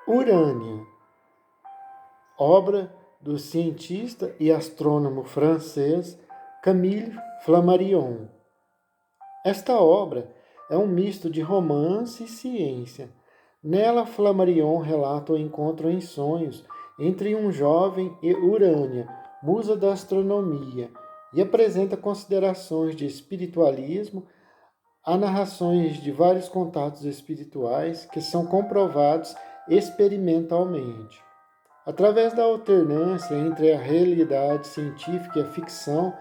Urânia, obra do cientista e astrônomo francês Camille Flammarion. Esta obra é um misto de romance e ciência. Nela, Flammarion relata o encontro em sonhos entre um jovem e Urânia, musa da astronomia, e apresenta considerações de espiritualismo. Há narrações de vários contatos espirituais que são comprovados experimentalmente. Através da alternância entre a realidade científica e a ficção,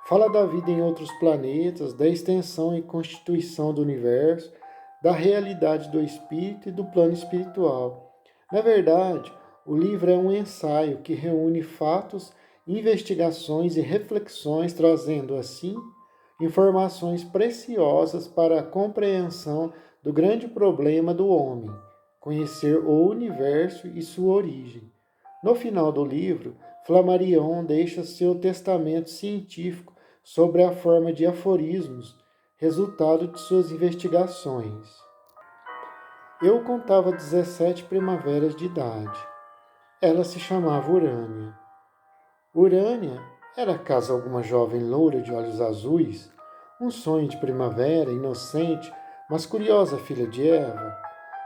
fala da vida em outros planetas, da extensão e constituição do universo, da realidade do espírito e do plano espiritual. Na verdade, o livro é um ensaio que reúne fatos, investigações e reflexões, trazendo assim informações preciosas para a compreensão do grande problema do homem, conhecer o universo e sua origem. No final do livro, Flammarion deixa seu testamento científico sobre a forma de aforismos, resultado de suas investigações. Eu contava 17 primaveras de idade. Ela se chamava Urânia. Urânia era acaso alguma jovem loura de olhos azuis, um sonho de primavera, inocente, mas curiosa filha de Eva?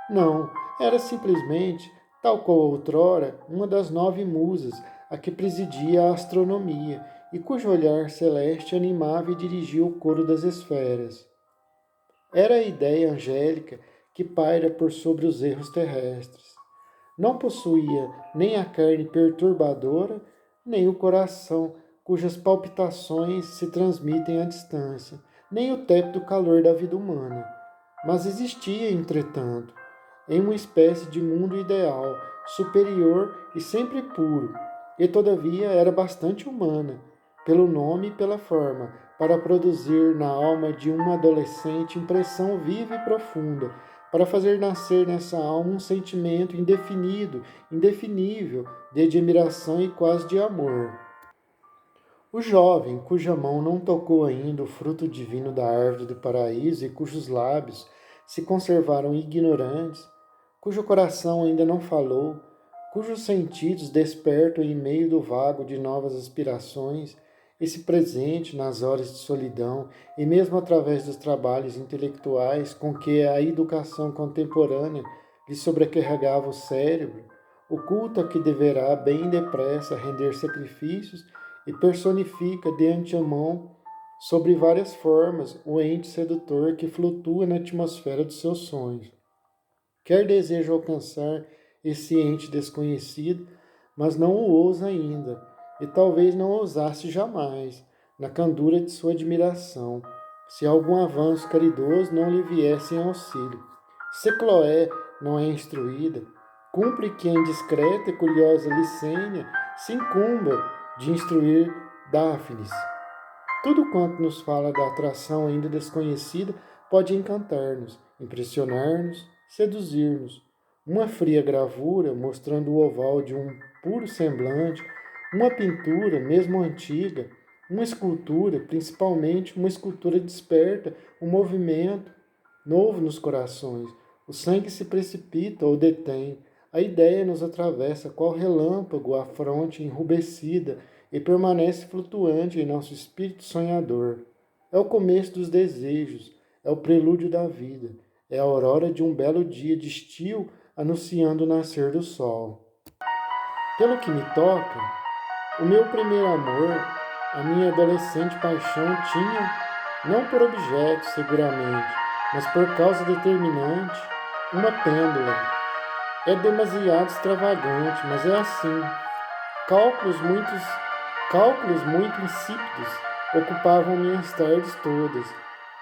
Não, era simplesmente, tal qual outrora, uma das 9 musas a que presidia a astronomia e cujo olhar celeste animava e dirigia o coro das esferas. Era a ideia angélica que paira por sobre os erros terrestres. Não possuía nem a carne perturbadora, nem o coração cujas palpitações se transmitem à distância, nem o tépido calor da vida humana. Mas existia, entretanto, em uma espécie de mundo ideal, superior e sempre puro, e todavia era bastante humana, pelo nome e pela forma, para produzir na alma de uma adolescente impressão viva e profunda, para fazer nascer nessa alma um sentimento indefinido, indefinível, de admiração e quase de amor. O jovem, cuja mão não tocou ainda o fruto divino da árvore do paraíso e cujos lábios se conservaram ignorantes, cujo coração ainda não falou, cujos sentidos despertam em meio do vago de novas aspirações, esse presente nas horas de solidão e mesmo através dos trabalhos intelectuais com que a educação contemporânea lhe sobrecarregava o cérebro, o culto a que deverá bem depressa render sacrifícios e personifica de antemão, sobre várias formas, o ente sedutor que flutua na atmosfera dos seus sonhos. Quer deseja alcançar esse ente desconhecido, mas não o ousa ainda, e talvez não ousasse jamais, na candura de sua admiração, se algum avanço caridoso não lhe viesse em auxílio. Se Cloé não é instruída, cumpre que a indiscreta e curiosa Licênia se incumba de instruir Dáfnis. Tudo quanto nos fala da atração ainda desconhecida pode encantar-nos, impressionar-nos, seduzir-nos. Uma fria gravura mostrando o oval de um puro semblante, uma pintura, mesmo antiga, uma escultura, principalmente uma escultura desperta um movimento novo nos corações. O sangue se precipita ou detém. A ideia nos atravessa qual relâmpago a fronte enrubescida e permanece flutuante em nosso espírito sonhador. É o começo dos desejos, é o prelúdio da vida, é a aurora de um belo dia de estio anunciando o nascer do sol. Pelo que me toca, o meu primeiro amor, a minha adolescente paixão tinha, não por objeto seguramente, mas por causa determinante, uma pêndula. É demasiado extravagante, mas é assim. Cálculos muito insípidos ocupavam minhas tardes todas,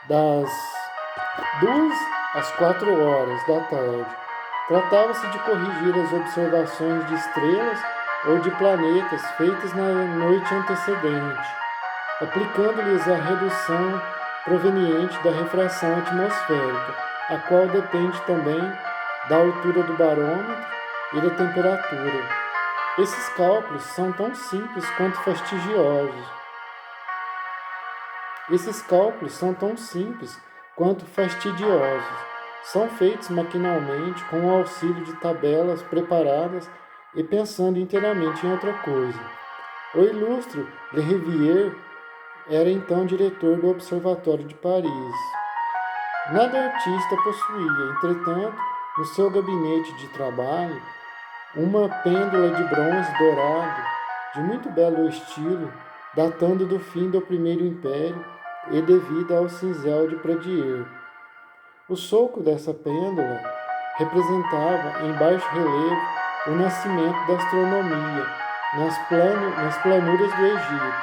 das 2 às 4 horas da tarde. Tratava-se de corrigir as observações de estrelas ou de planetas feitas na noite antecedente, aplicando-lhes a redução proveniente da refração atmosférica, a qual depende também da altura do barômetro e da temperatura. Esses cálculos são tão simples quanto fastidiosos. Esses cálculos são tão simples quanto fastidiosos. São feitos maquinalmente com o auxílio de tabelas preparadas e pensando inteiramente em outra coisa. O ilustre Le Rivière era então diretor do Observatório de Paris. Nada artista possuía, entretanto, no seu gabinete de trabalho, uma pêndula de bronze dourado, de muito belo estilo, datando do fim do Primeiro Império e devida ao cinzel de Pradier. O sulco dessa pêndula representava, em baixo relevo, o nascimento da astronomia nas planuras do Egito.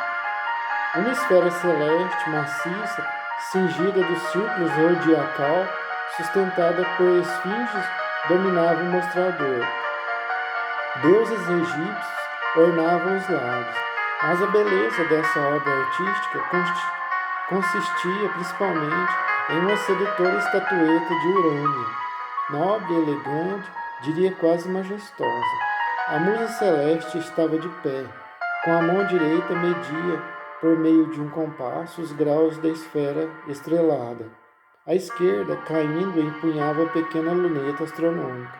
Uma esfera celeste maciça, cingida dos círculos zodiacal, sustentada por esfinges, dominava o mostrador. Deuses egípcios ornavam os lados, mas a beleza dessa obra artística consistia principalmente em uma sedutora estatueta de Urânia, nobre e elegante, diria quase majestosa. A musa celeste estava de pé, com a mão direita media, por meio de um compasso, os graus da esfera estrelada. A esquerda, caindo, empunhava a pequena luneta astronômica.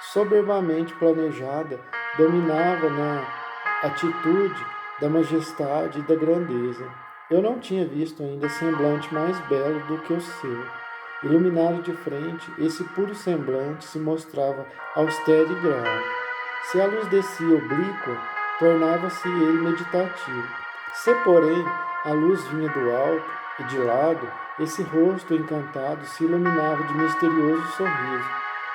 Soberbamente planejada, dominava na atitude da majestade e da grandeza. Eu não tinha visto ainda semblante mais belo do que o seu. Iluminado de frente, esse puro semblante se mostrava austero e grave. Se a luz descia oblíqua, tornava-se ele meditativo. Se, porém, a luz vinha do alto e de lado, esse rosto encantado se iluminava de misterioso sorriso.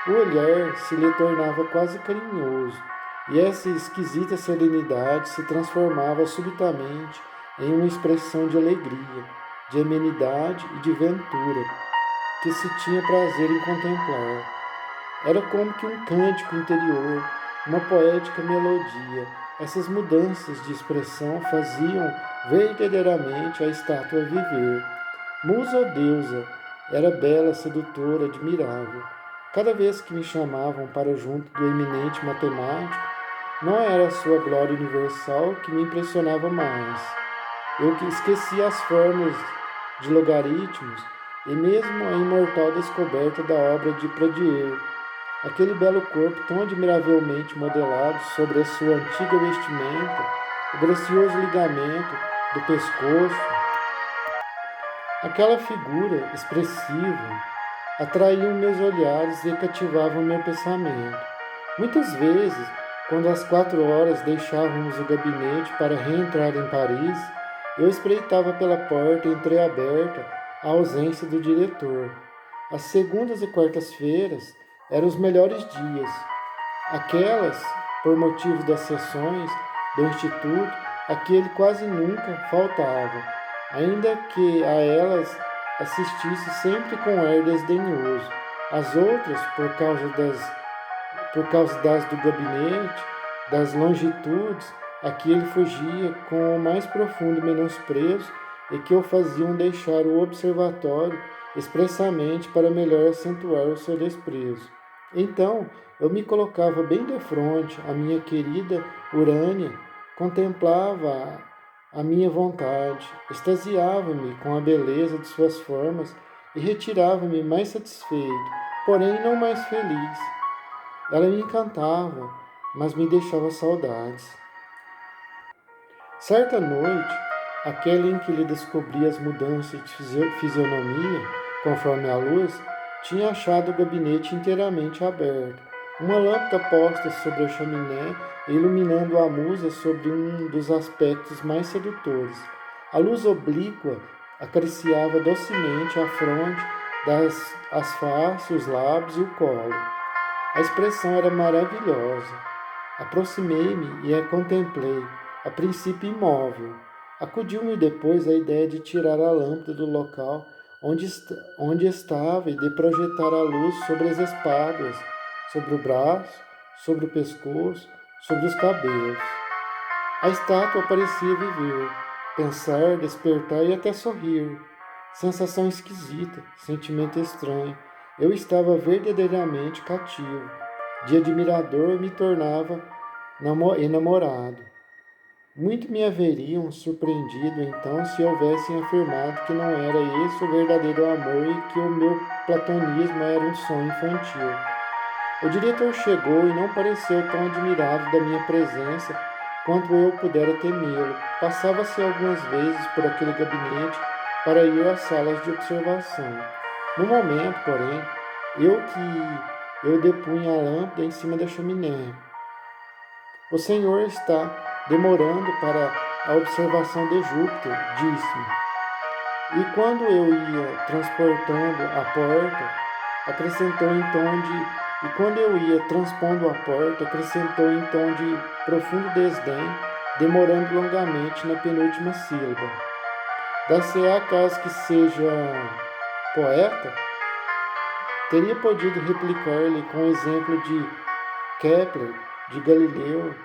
O olhar se lhe tornava quase carinhoso, e essa esquisita serenidade se transformava subitamente em uma expressão de alegria, de amenidade e de ventura, que se tinha prazer em contemplar. Era como que um cântico interior, uma poética melodia. Essas mudanças de expressão faziam verdadeiramente a estátua viver. Musa ou deusa, era bela, sedutora, admirável. Cada vez que me chamavam para junto do eminente matemático, não era a sua glória universal que me impressionava mais. Eu que esquecia as fórmulas de logaritmos e mesmo a imortal descoberta da obra de Pradier, aquele belo corpo tão admiravelmente modelado sobre a sua antiga vestimenta, o gracioso ligamento do pescoço, aquela figura expressiva, atraíam meus olhares e cativavam meu pensamento. Muitas vezes, quando às 4 horas deixávamos o gabinete para reentrar em Paris, eu espreitava pela porta entreaberta a ausência do diretor. As segundas e quartas-feiras eram os melhores dias. Aquelas, por motivo das sessões do Instituto, a que ele quase nunca faltava, ainda que a elas assistisse sempre com ar desdenhoso. As outras, por causa das do gabinete, das longitudes, a que ele fugia com o mais profundo menosprezo e que o faziam deixar o observatório expressamente para melhor acentuar o seu desprezo. Então, eu me colocava bem defronte à minha querida Urânia, contemplava a minha vontade, extasiava-me com a beleza de suas formas e retirava-me mais satisfeito, porém não mais feliz. Ela me encantava, mas me deixava saudades. Certa noite, aquela em que lhe descobri as mudanças de fisionomia, conforme a luz, tinha achado o gabinete inteiramente aberto, uma lâmpada posta sobre a chaminé, iluminando a musa sobre um dos aspectos mais sedutores. A luz oblíqua acariciava docemente a fronte, as faces, os lábios e o colo. A expressão era maravilhosa. Aproximei-me e a contemplei, a princípio imóvel. Acudiu-me depois a ideia de tirar a lâmpada do local onde estava e de projetar a luz sobre as espáduas, sobre o braço, sobre o pescoço, sobre os cabelos. A estátua parecia viver, pensar, despertar e até sorrir. Sensação esquisita, sentimento estranho. Eu estava verdadeiramente cativo. De admirador me tornava enamorado. Muito me haveriam surpreendido então se houvessem afirmado que não era esse o verdadeiro amor e que o meu platonismo era um sonho infantil. O diretor chegou e não pareceu tão admirado da minha presença quanto eu pudera temê-lo. Passava-se algumas vezes por aquele gabinete para ir às salas de observação. No momento, porém, eu depunha a lâmpada em cima da chaminé. O senhor está demorando para a observação de Júpiter, disse-me. E quando eu ia transportando a porta, acrescentou em tom de e quando eu ia transpondo a porta, acrescentou em tom de profundo desdém, demorando longamente na penúltima sílaba. Dá-se-á caso que seja poeta? Teria podido replicar-lhe com o exemplo de Kepler, de Galileu,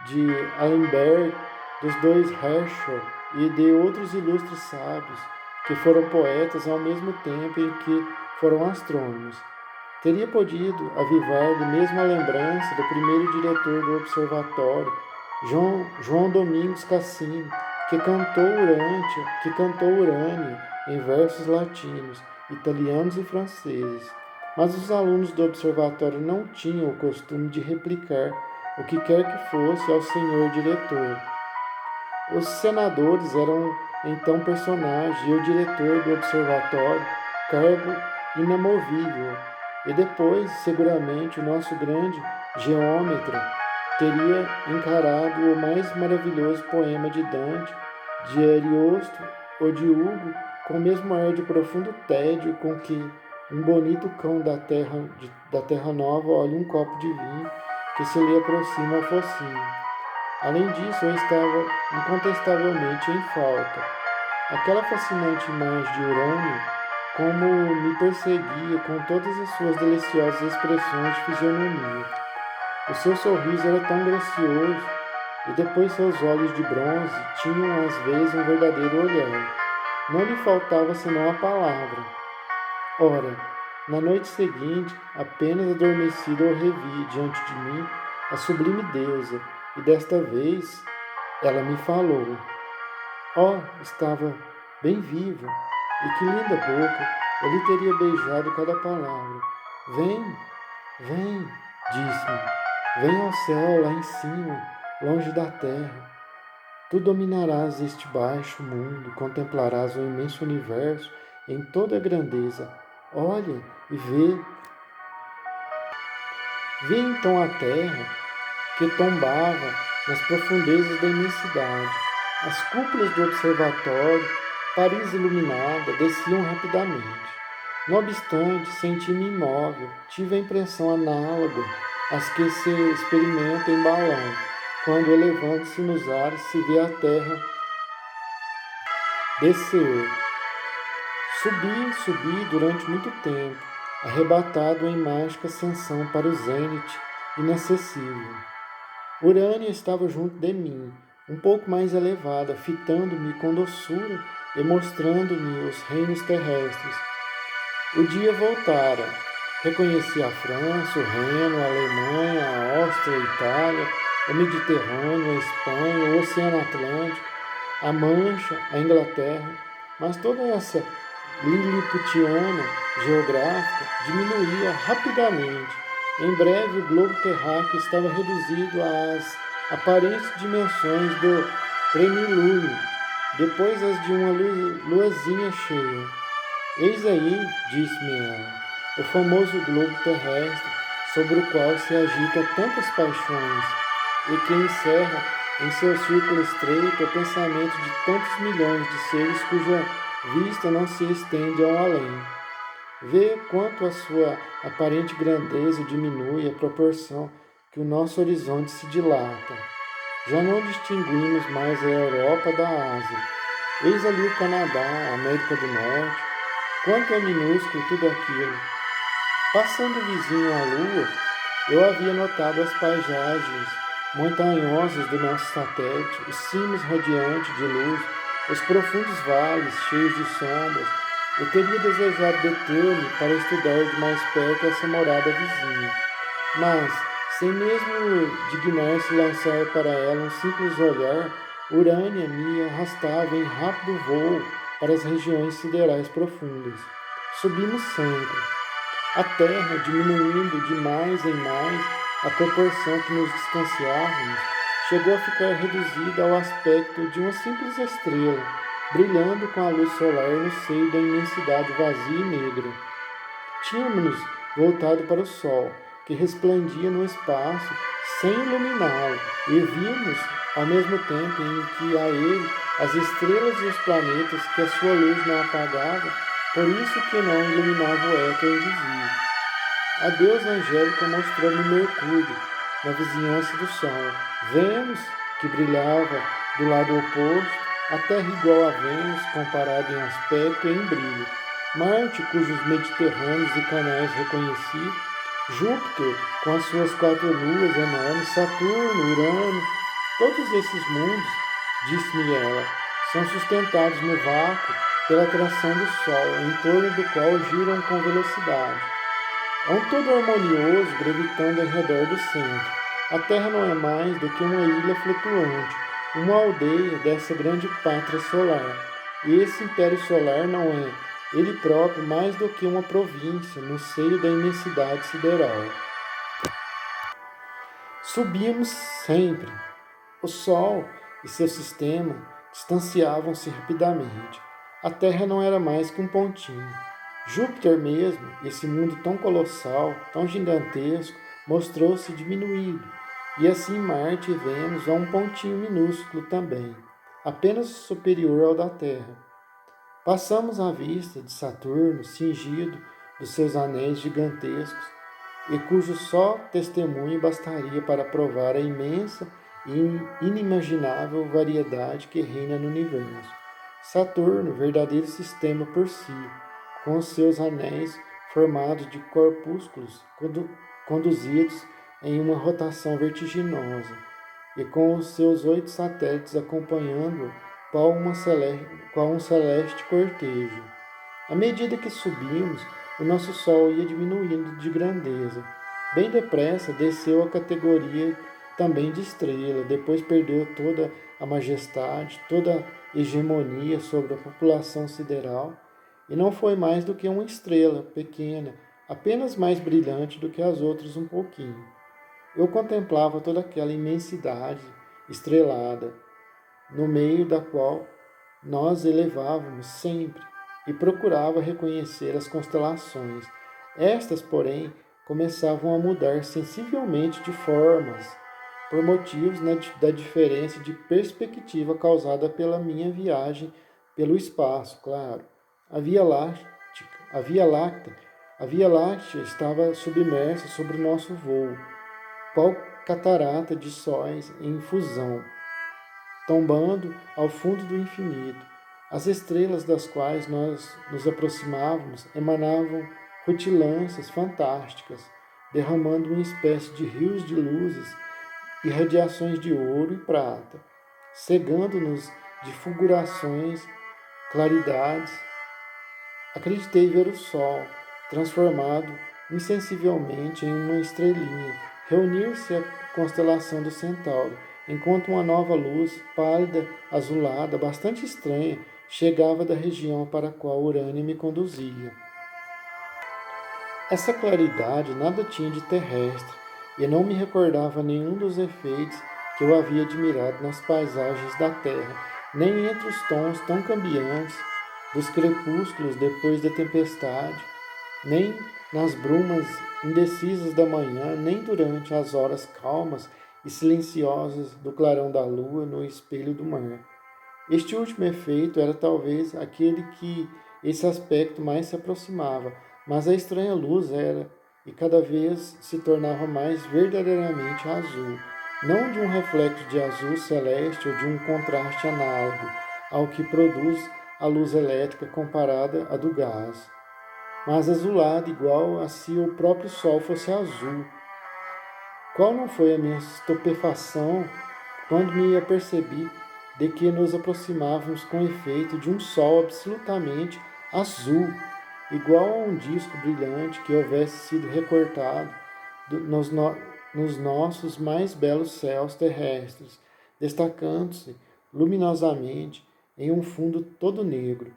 de Allenberg, dos dois Herschel e de outros ilustres sábios que foram poetas ao mesmo tempo em que foram astrônomos. Teria podido avivar-lhe mesmo a lembrança do primeiro diretor do observatório, João Domingos Cassini, que cantou Urânia em versos latinos, italianos e franceses. Mas os alunos do observatório não tinham o costume de replicar o que quer que fosse ao senhor diretor. Os senadores eram então personagens e o diretor do observatório, cargo inamovível. E depois, seguramente, o nosso grande geômetra teria encarado o mais maravilhoso poema de Dante, de Ariosto ou de Hugo, com o mesmo ar de profundo tédio com que um bonito cão da terra nova olha um copo de vinho que se lhe aproxima ao focinho. Além disso, eu estava incontestavelmente em falta. Aquela fascinante imagem de Urânio, como me perseguia com todas as suas deliciosas expressões de fisionomia. O seu sorriso era tão gracioso, e depois seus olhos de bronze tinham às vezes um verdadeiro olhar. Não lhe faltava senão a palavra. Ora, na noite seguinte, apenas adormecido, eu revi diante de mim a sublime deusa, e desta vez ela me falou. Estava bem vivo, e que linda boca! Eu lhe teria beijado cada palavra. Vem, vem, disse-me. Vem ao céu lá em cima, longe da terra. Tu dominarás este baixo mundo, contemplarás o imenso universo em toda a grandeza. Olha e vê. Vê então a terra que tombava nas profundezas da imensidade. As cúpulas do observatório, Paris iluminada, desciam rapidamente. No obstante, senti-me imóvel. Tive a impressão análoga às que se experimenta em balão, quando, elevando-se nos ares, se vê a terra descer. Subi durante muito tempo, arrebatado em mágica ascensão para o zênite inacessível. Urânia estava junto de mim, um pouco mais elevada, fitando-me com doçura e mostrando-me os reinos terrestres. O dia voltara. Reconheci a França, o Reno, a Alemanha, a Áustria, a Itália, o Mediterrâneo, a Espanha, o Oceano Atlântico, a Mancha, a Inglaterra, mas toda essa liliputiana geográfica diminuía rapidamente. Em breve, o globo terráqueo estava reduzido às aparentes dimensões do plenilúnio, depois as de uma luazinha cheia. Eis aí, disse-me ela, o famoso globo terrestre, sobre o qual se agitam tantas paixões, e que encerra em seu círculo estreito o pensamento de tantos milhões de seres cuja vista não se estende ao além. Vê quanto a sua aparente grandeza diminui à proporção que o nosso horizonte se dilata. Já não distinguimos mais a Europa da Ásia. Eis ali o Canadá, a América do Norte. Quanto é minúsculo tudo aquilo! Passando vizinho à Lua, eu havia notado as paisagens montanhosas do nosso satélite, os cimos radiantes de luz, os profundos vales cheios de sombras. Eu teria desejado deter-me para estudar de mais perto essa morada vizinha, mas, sem mesmo dignar-se lançar para ela um simples olhar, Urânia me arrastava em rápido voo para as regiões siderais profundas. Subimos sempre, a Terra diminuindo de mais em mais à proporção que nos distanciávamos, chegou a ficar reduzida ao aspecto de uma simples estrela, brilhando com a luz solar no seio da imensidade vazia e negra. Tínhamos-nos voltado para o Sol, que resplendia no espaço sem iluminá-lo, e vimos, ao mesmo tempo em que a ele, as estrelas e os planetas que a sua luz não apagava, por isso que não iluminava o éter invisível. A deusa Angélica mostrou-me Mercúrio, na vizinhança do Sol, Vênus, que brilhava do lado oposto, a Terra igual a Vênus, comparada em aspecto e em brilho, Marte, cujos mediterrâneos e canais reconheci, Júpiter, com as suas 4 luas enormes, Saturno, Urano, todos esses mundos, disse-me ela, são sustentados no vácuo pela atração do Sol, em torno do qual giram com velocidade. É um todo harmonioso gravitando em redor do centro. A Terra não é mais do que uma ilha flutuante, uma aldeia dessa grande pátria solar. E esse império solar não é, ele próprio, mais do que uma província no seio da imensidade sideral. Subimos sempre. O Sol e seu sistema distanciavam-se rapidamente. A Terra não era mais que um pontinho. Júpiter mesmo, esse mundo tão colossal, tão gigantesco, mostrou-se diminuído, e assim Marte e Vênus a um pontinho minúsculo também, apenas superior ao da Terra. Passamos à vista de Saturno, cingido dos seus anéis gigantescos, e cujo só testemunho bastaria para provar a imensa e inimaginável variedade que reina no universo. Saturno, verdadeiro sistema por si, com os seus anéis formados de corpúsculos conduzidos em uma rotação vertiginosa, e com os seus 8 satélites acompanhando-o qual um celeste cortejo. À medida que subimos, o nosso Sol ia diminuindo de grandeza. Bem depressa desceu a categoria também de estrela, depois perdeu toda a majestade, toda a hegemonia sobre a população sideral, e não foi mais do que uma estrela pequena, apenas mais brilhante do que as outras um pouquinho. Eu contemplava toda aquela imensidade estrelada, no meio da qual nós elevávamos sempre, e procurava reconhecer as constelações. Estas, porém, começavam a mudar sensivelmente de formas, por motivos da diferença de perspectiva causada pela minha viagem pelo espaço, claro. A Via Láctea estava submersa sobre o nosso voo, qual catarata de sóis em fusão, tombando ao fundo do infinito. As estrelas das quais nós nos aproximávamos emanavam rutilâncias fantásticas, derramando uma espécie de rios de luzes e radiações de ouro e prata, cegando-nos de fulgurações, claridades. Acreditei ver o Sol, transformado insensivelmente em uma estrelinha, reunir-se à constelação do Centauro, enquanto uma nova luz, pálida, azulada, bastante estranha, chegava da região para a qual Urânio me conduzia. Essa claridade nada tinha de terrestre, e não me recordava nenhum dos efeitos que eu havia admirado nas paisagens da Terra, nem entre os tons tão cambiantes dos crepúsculos depois da tempestade, nem nas brumas indecisas da manhã, nem durante as horas calmas e silenciosas do clarão da lua no espelho do mar. Este último efeito era talvez aquele que esse aspecto mais se aproximava, mas a estranha luz era e cada vez se tornava mais verdadeiramente azul, não de um reflexo de azul celeste ou de um contraste análogo ao que produz a luz elétrica comparada à do gás, mas azulada igual a se o próprio Sol fosse azul. Qual não foi a minha estupefação quando me apercebi de que nos aproximávamos com efeito de um Sol absolutamente azul, igual a um disco brilhante que houvesse sido recortado nos nossos mais belos céus terrestres, destacando-se luminosamente em um fundo todo negro,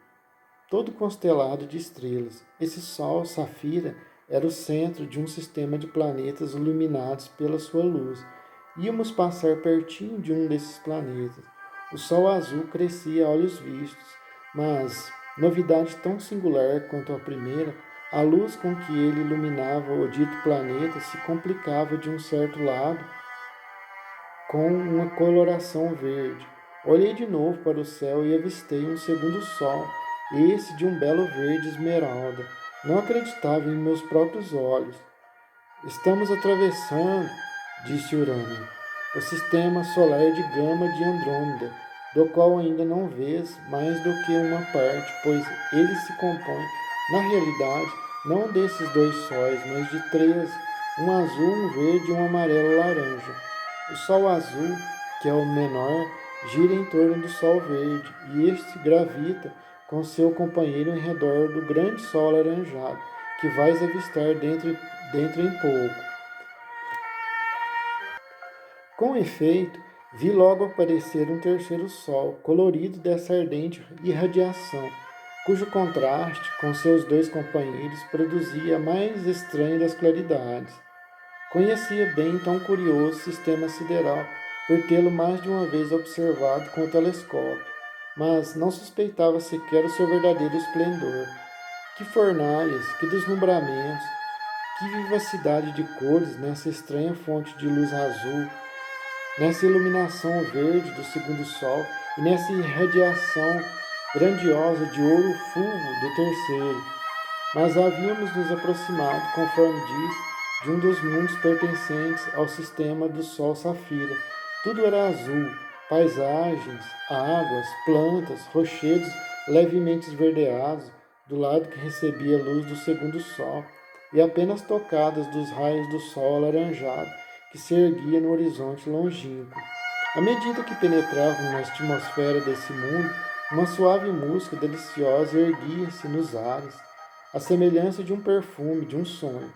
todo constelado de estrelas. Esse Sol Safira era o centro de um sistema de planetas iluminados pela sua luz. Íamos passar pertinho de um desses planetas. O Sol azul crescia a olhos vistos, mas, novidade tão singular quanto a primeira, a luz com que ele iluminava o dito planeta se complicava de um certo lado com uma coloração verde. Olhei de novo para o céu e avistei um segundo sol, esse de um belo verde esmeralda. Não acreditava em meus próprios olhos. Estamos atravessando, disse Urânio, o sistema solar de Gama de Andrômeda, do qual ainda não vês mais do que uma parte, pois ele se compõe, na realidade, não desses dois sóis, mas de três, um azul, um verde e um amarelo laranja. O Sol azul, que é o menor, gira em torno do Sol verde, e este gravita com seu companheiro em redor do grande Sol alaranjado, que vais avistar dentro em pouco. Com efeito, vi logo aparecer um terceiro sol, colorido dessa ardente irradiação, cujo contraste com seus dois companheiros produzia a mais estranha das claridades. Conhecia bem tão curioso sistema sideral, por tê-lo mais de uma vez observado com o telescópio, mas não suspeitava sequer o seu verdadeiro esplendor. Que fornalhas, que deslumbramentos, que vivacidade de cores nessa estranha fonte de luz azul, nessa iluminação verde do segundo sol e nessa irradiação grandiosa de ouro fulvo do terceiro. Mas havíamos nos aproximado, conforme diz, de um dos mundos pertencentes ao sistema do Sol Safira. Tudo era azul, paisagens, águas, plantas, rochedos levemente esverdeados, do lado que recebia a luz do segundo sol, e apenas tocadas dos raios do sol alaranjado que se erguia no horizonte longínquo. À medida que penetravam na atmosfera desse mundo, uma suave música deliciosa erguia-se nos ares, a semelhança de um perfume, de um sonho.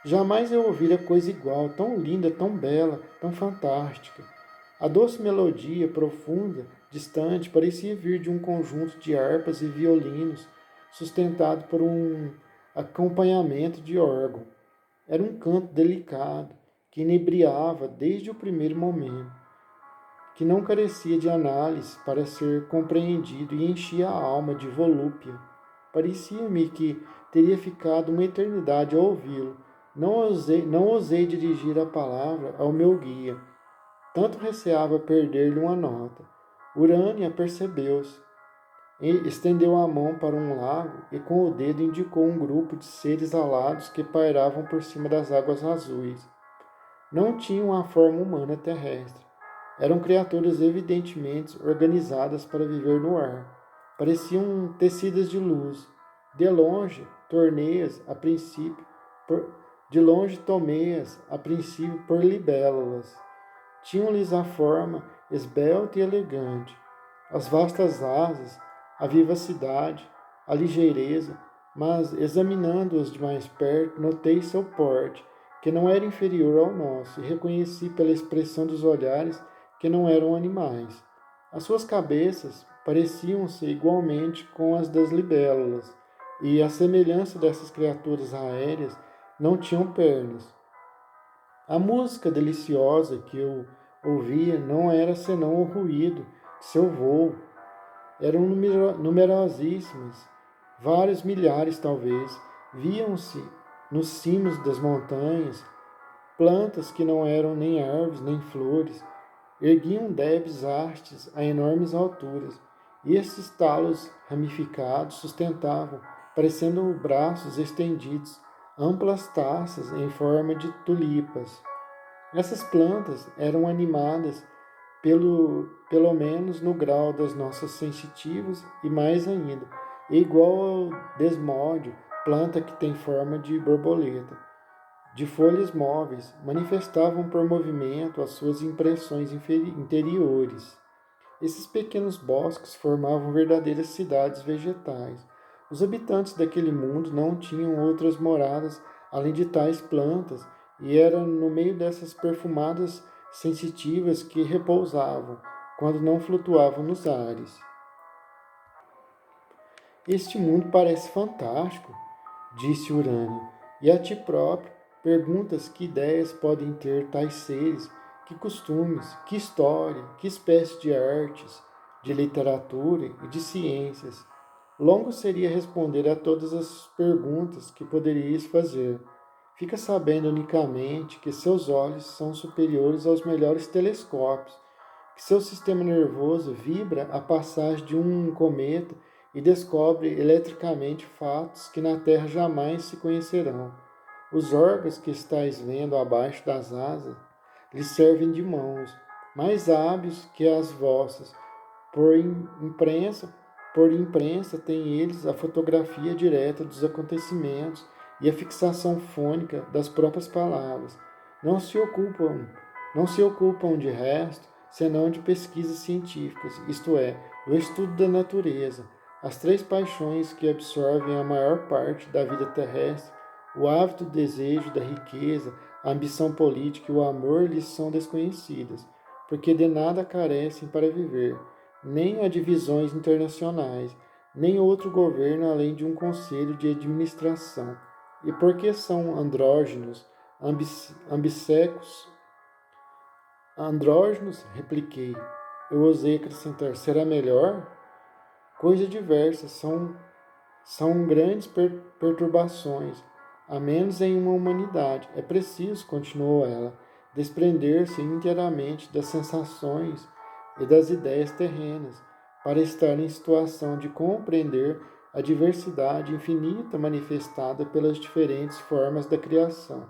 Jamais eu ouvira coisa igual, tão linda, tão bela, tão fantástica. A doce melodia, profunda, distante, parecia vir de um conjunto de harpas e violinos, sustentado por um acompanhamento de órgão. Era um canto delicado, que inebriava desde o primeiro momento, que não carecia de análise para ser compreendido e enchia a alma de volúpia. Parecia-me que teria ficado uma eternidade a ouvi-lo. Não ousei dirigir a palavra ao meu guia. Tanto receava perder-lhe uma nota. Urânia percebeu-se. Estendeu a mão para um lago e com o dedo indicou um grupo de seres alados que pairavam por cima das águas azuis. Não tinham a forma humana terrestre. Eram criaturas evidentemente organizadas para viver no ar. Pareciam tecidas de luz. De longe, torneias, a princípio, de longe tomeias, a princípio por libélulas. Tinham-lhes a forma esbelta e elegante, as vastas asas, a vivacidade, a ligeireza, mas, examinando-os de mais perto, notei seu porte, que não era inferior ao nosso, e reconheci pela expressão dos olhares que não eram animais. As suas cabeças pareciam-se igualmente com as das libélulas, e, à semelhança dessas criaturas aéreas, não tinham pernas. A música deliciosa que eu ouvia não era senão o ruído de seu voo. Eram numerosíssimas, vários milhares talvez. Viam-se nos cimos das montanhas plantas que não eram nem árvores nem flores, erguiam débeis hastes a enormes alturas, e esses talos ramificados sustentavam, parecendo braços estendidos, amplas taças em forma de tulipas. Essas plantas eram animadas pelo menos no grau das nossas sensitivas e mais ainda, igual ao desmódio, planta que tem forma de borboleta, de folhas móveis, manifestavam por movimento as suas impressões interiores. Esses pequenos bosques formavam verdadeiras cidades vegetais. Os habitantes daquele mundo não tinham outras moradas além de tais plantas, e era no meio dessas perfumadas sensitivas que repousavam. quando não flutuavam nos ares. Este mundo parece fantástico, disse Urânio, e a ti próprio perguntas que ideias podem ter tais seres, que costumes, que história, que espécie de artes, de literatura e de ciências. Longo seria responder a todas as perguntas que poderíeis fazer. Fica sabendo unicamente que seus olhos são superiores aos melhores telescópios, que seu sistema nervoso vibra a passagem de um cometa e descobre eletricamente fatos que na Terra jamais se conhecerão. Os órgãos que estáis vendo abaixo das asas lhes servem de mãos, mais hábeis que as vossas. Por imprensa, por imprensa têm eles a fotografia direta dos acontecimentos e a fixação fônica das próprias palavras. Não se ocupam, não se ocupam de resto, senão de pesquisas científicas, isto é, do estudo da natureza. As três paixões que absorvem a maior parte da vida terrestre, o ávido desejo da riqueza, a ambição política e o amor lhes são desconhecidas, porque de nada carecem para viver, nem a divisões internacionais, nem outro governo além de um conselho de administração. E porque são andrógenos, ambissecos, andrógenos, repliquei. Eu ousei acrescentar, será melhor? Coisa diversa, são grandes perturbações, a menos em uma humanidade. É preciso, continuou ela, desprender-se inteiramente das sensações e das ideias terrenas, para estar em situação de compreender a diversidade infinita manifestada pelas diferentes formas da criação.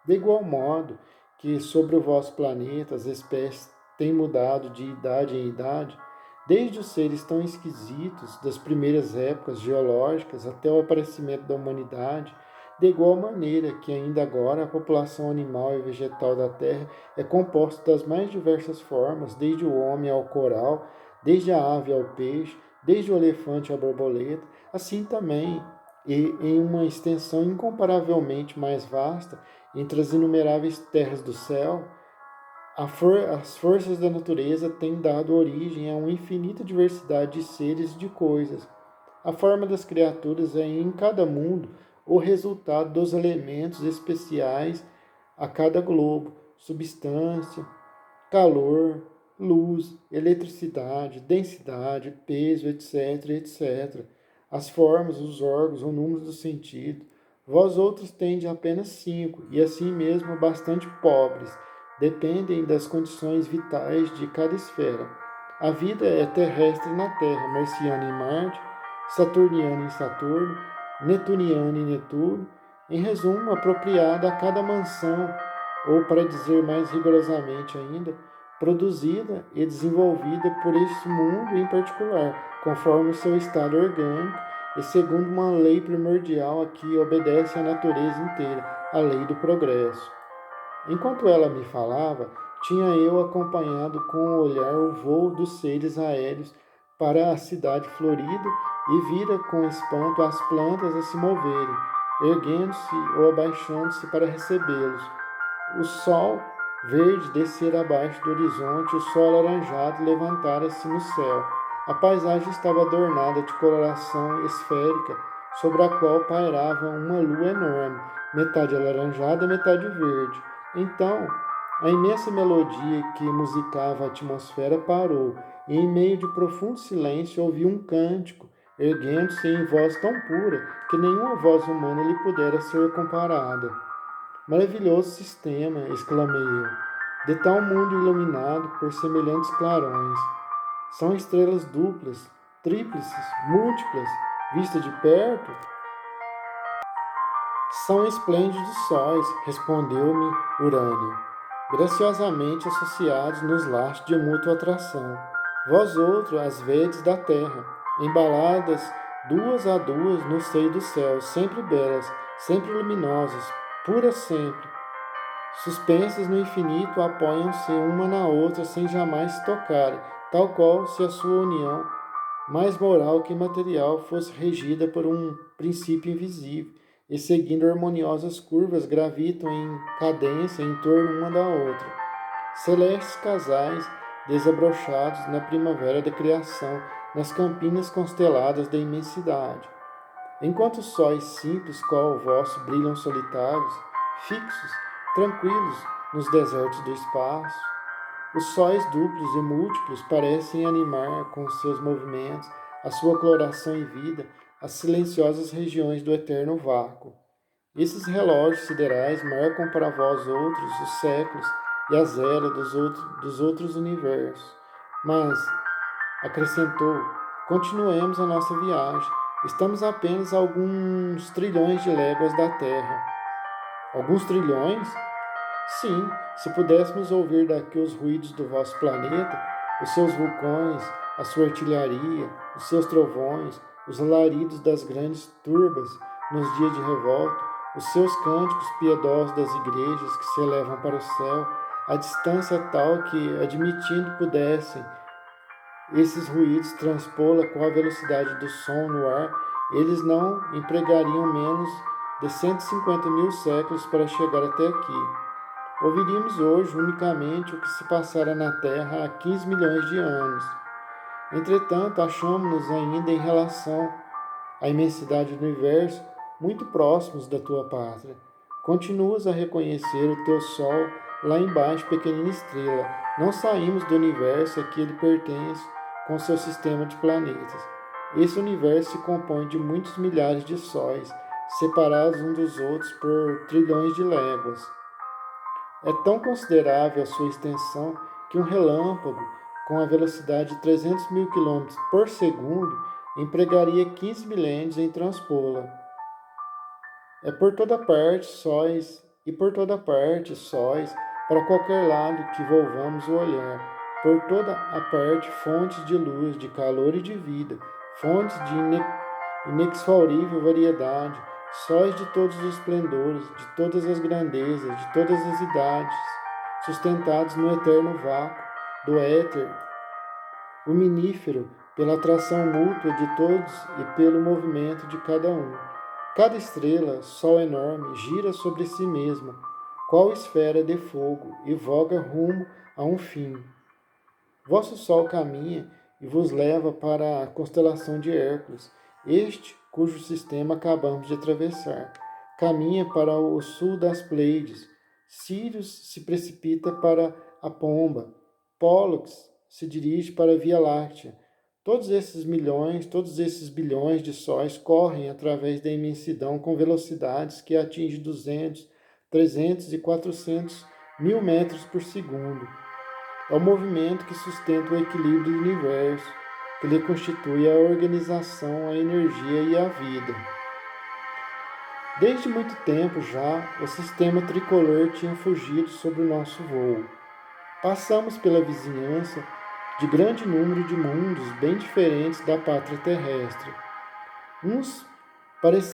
De igual modo que sobre o vosso planeta as espécies têm mudado de idade em idade, desde os seres tão esquisitos das primeiras épocas geológicas até o aparecimento da humanidade, de igual maneira que ainda agora a população animal e vegetal da Terra é composta das mais diversas formas, desde o homem ao coral, desde a ave ao peixe, desde o elefante à borboleta, assim também, e em uma extensão incomparavelmente mais vasta, entre as inumeráveis terras do céu, as forças da natureza têm dado origem a uma infinita diversidade de seres e de coisas. A forma das criaturas é em cada mundo o resultado dos elementos especiais a cada globo, substância, calor, luz, eletricidade, densidade, peso, etc, etc. As formas, os órgãos, o número do sentido. Vós outros tendes apenas 5, e assim mesmo bastante pobres, dependem das condições vitais de cada esfera. A vida é terrestre na Terra, marciana em Marte, saturniana em Saturno, netuniana em Netuno, em resumo, apropriada a cada mansão, ou para dizer mais rigorosamente ainda, produzida e desenvolvida por este mundo em particular, conforme o seu estado orgânico e segundo uma lei primordial a que obedece a natureza inteira, a lei do progresso. Enquanto ela me falava, tinha eu acompanhado com o olhar o voo dos seres aéreos para a cidade florida e vira com espanto as plantas a se moverem, erguendo-se ou abaixando-se para recebê-los. O sol verde descer abaixo do horizonte, o sol alaranjado levantara-se no céu. A paisagem estava adornada de coloração esférica, sobre a qual pairava uma lua enorme, metade alaranjada e metade verde. Então, a imensa melodia que musicava a atmosfera parou, e em meio de profundo silêncio ouvi um cântico, erguendo-se em voz tão pura que nenhuma voz humana lhe pudera ser comparada. Maravilhoso sistema, exclamei eu, de tal mundo iluminado por semelhantes clarões. São estrelas duplas, tríplices, múltiplas, vistas de perto? São esplêndidos sóis, respondeu-me Urânio, graciosamente associados nos laços de mútua atração. Vós outros, as vedes da terra, embaladas duas a duas no seio do céu, sempre belas, sempre luminosas, puras sempre. Suspensas no infinito, apoiam-se uma na outra sem jamais se tocarem, tal qual se a sua união, mais moral que material, fosse regida por um princípio invisível, e seguindo harmoniosas curvas gravitam em cadência em torno uma da outra. Celestes casais, desabrochados na primavera da criação, nas campinas consteladas da imensidade. Enquanto os sóis simples qual o vosso brilham solitários, fixos, tranquilos nos desertos do espaço, os sóis duplos e múltiplos parecem animar com seus movimentos, a sua coloração e vida, as silenciosas regiões do eterno vácuo. Esses relógios siderais marcam para vós outros os séculos e as eras dos outros universos. Mas, acrescentou, continuemos a nossa viagem. Estamos apenas a alguns trilhões de léguas da Terra. Alguns trilhões? Sim, se pudéssemos ouvir daqui os ruídos do vosso planeta, os seus vulcões, a sua artilharia, os seus trovões, os alaridos das grandes turbas nos dias de revolta, os seus cânticos piedosos das igrejas que se elevam para o céu, a distância tal que, admitindo pudessem esses ruídos transpô-la com a velocidade do som no ar, eles não empregariam menos de 150.000 séculos para chegar até aqui. Ouviríamos hoje unicamente o que se passara na Terra há 15 milhões de anos. Entretanto, achamos-nos ainda em relação à imensidade do universo muito próximos da tua pátria. Continuas a reconhecer o teu Sol lá embaixo, pequenina estrela. Não saímos do universo a que ele pertence com seu sistema de planetas. Esse universo se compõe de muitos milhares de sóis, separados uns dos outros por trilhões de léguas. É tão considerável a sua extensão que um relâmpago, com a velocidade de 300.000 km por segundo, empregaria 15 milênios em transpô-la. É por toda parte sóis, e por toda parte sóis, para qualquer lado que volvamos o olhar. Por toda a parte fontes de luz, de calor e de vida, fontes de inexaurível variedade, sóis de todos os esplendores, de todas as grandezas, de todas as idades, sustentados no eterno vácuo do éter luminífero, pela atração mútua de todos e pelo movimento de cada um. Cada estrela, sol enorme, gira sobre si mesma, qual esfera de fogo, e voga rumo a um fim. Vosso sol caminha e vos leva para a constelação de Hércules, este cujo sistema acabamos de atravessar. Caminha para o sul das Pleiades. Sirius se precipita para a Pomba. Pólux se dirige para a Via Láctea. Todos esses milhões, todos esses bilhões de sóis correm através da imensidão com velocidades que atingem 200, 300 e 400 mil metros por segundo. É o movimento que sustenta o equilíbrio do universo, que lhe constitui a organização, a energia e a vida. Desde muito tempo já, o sistema tricolor tinha fugido sobre o nosso voo. Passamos pela vizinhança de grande número de mundos bem diferentes da pátria terrestre. Uns pareciam